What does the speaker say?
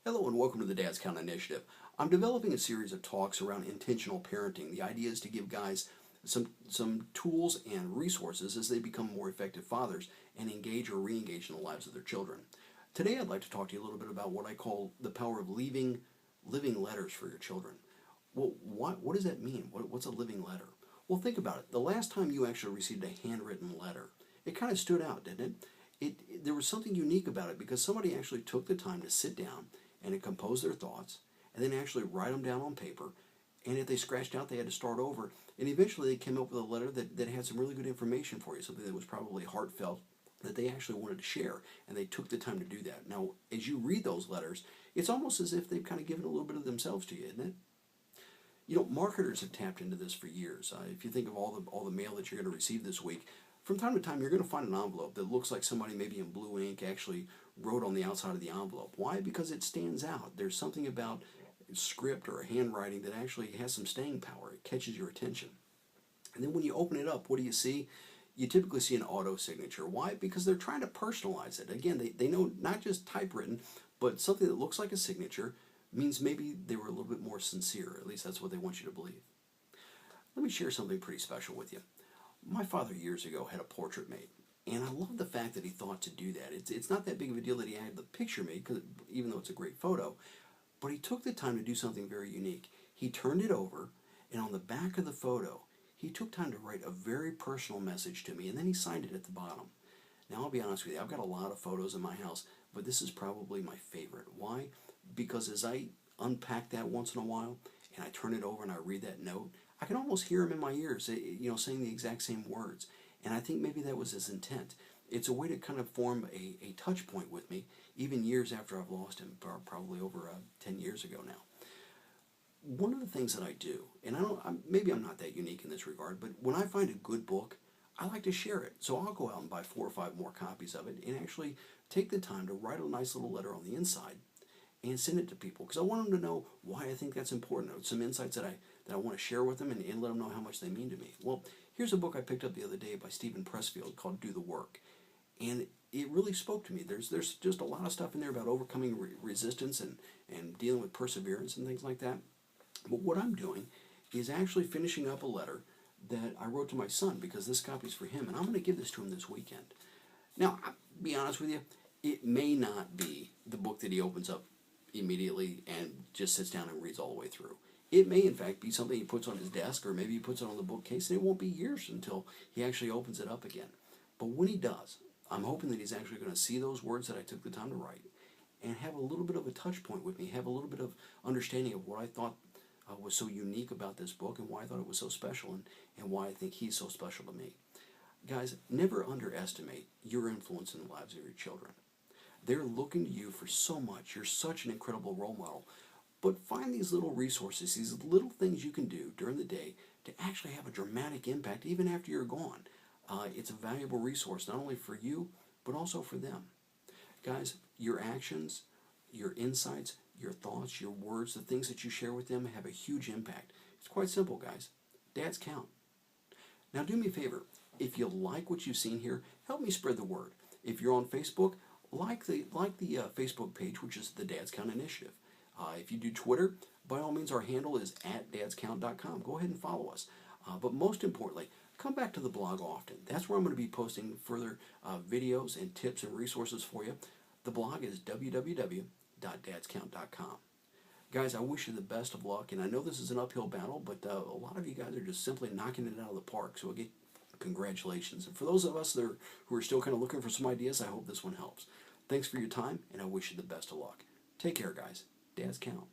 Hello and welcome to the Dad's Count Initiative. I'm developing a series of talks around intentional parenting. The idea is to give guys some tools and resources as they become more effective fathers and engage or re-engage in the lives of their children. Today I'd like to talk to you a little bit about what I call the power of living letters for your children. Well, what does that mean? What's a living letter? Well, think about it. The last time you actually received a handwritten letter, it kind of stood out, didn't it? There was something unique about it because somebody actually took the time to sit down and to compose their thoughts and then actually write them down on paper. And if they scratched out, they had to start over. And eventually they came up with a letter that had some really good information for you, something that was probably heartfelt that they actually wanted to share, and they took the time to do that. Now, as you read those letters, it's almost as if they've kind of given a little bit of themselves to you, isn't it? You know, marketers have tapped into this for years. If you think of all the mail that you're going to receive this week, from time to time you're going to find an envelope that looks like somebody maybe in blue ink actually wrote on the outside of the envelope. Why? Because it stands out. There's something about script or handwriting that actually has some staying power. It catches your attention. And then when you open it up, what do you see? You typically see an auto signature. Why? Because they're trying to personalize it. Again, they know not just typewritten, but something that looks like a signature means maybe they were a little bit more sincere. At least that's what they want you to believe. Let me share something pretty special with you. My father years ago had a portrait made, and I love the fact that he thought to do that. It's not that big of a deal that he had the picture made, even though it's a great photo, but he took the time to do something very unique. He turned it over, and on the back of the photo, he took time to write a very personal message to me, and then he signed it at the bottom. Now, I'll be honest with you, I've got a lot of photos in my house, but this is probably my favorite. Why? Because as I unpack that once in a while, and I turn it over and I read that note, I can almost hear him in my ears, saying the exact same words. And I think maybe that was his intent. It's a way to kind of form a touch point with me, even years after I've lost him, probably over 10 years ago now. One of the things that I do, and maybe I'm not that unique in this regard, but when I find a good book, I like to share it. So I'll go out and buy 4 or 5 more copies of it and actually take the time to write a nice little letter on the inside and send it to people because I want them to know why I think that's important. Some insights that I want to share with them and let them know how much they mean to me. Well, here's a book I picked up the other day by Steven Pressfield called Do the Work. And it really spoke to me. There's just a lot of stuff in there about overcoming resistance and dealing with perseverance and things like that. But what I'm doing is actually finishing up a letter that I wrote to my son because this copy's for him, and I'm going to give this to him this weekend. Now, I'll be honest with you, it may not be the book that he opens up immediately and just sits down and reads all the way through. It may, in fact, be something he puts on his desk, or maybe he puts it on the bookcase, and it won't be years until he actually opens it up again. But when he does, I'm hoping that he's actually going to see those words that I took the time to write and have a little bit of a touch point with me, have a little bit of understanding of what I thought was so unique about this book and why I thought it was so special and why I think he's so special to me. Guys, never underestimate your influence in the lives of your children. They're looking to you for so much. You're such an incredible role model. But find these little resources, these little things you can do during the day to actually have a dramatic impact even after you're gone. It's a valuable resource not only for you, but also for them. Guys, your actions, your insights, your thoughts, your words, the things that you share with them have a huge impact. It's quite simple, guys. Dads count. Now do me a favor. If you like what you've seen here, help me spread the word. If you're on Facebook, like the Facebook page, which is the Dad's Count Initiative. If you do Twitter, by all means, our handle is @dadscount.com. Go ahead and follow us. But most importantly, come back to the blog often. That's where I'm going to be posting further videos and tips and resources for you. The blog is www.dadscount.com. Guys, I wish you the best of luck, and I know this is an uphill battle, but a lot of you guys are just simply knocking it out of the park, so again, congratulations. And for those of us who are still kind of looking for some ideas, I hope this one helps. Thanks for your time, and I wish you the best of luck. Take care, guys. Dads count.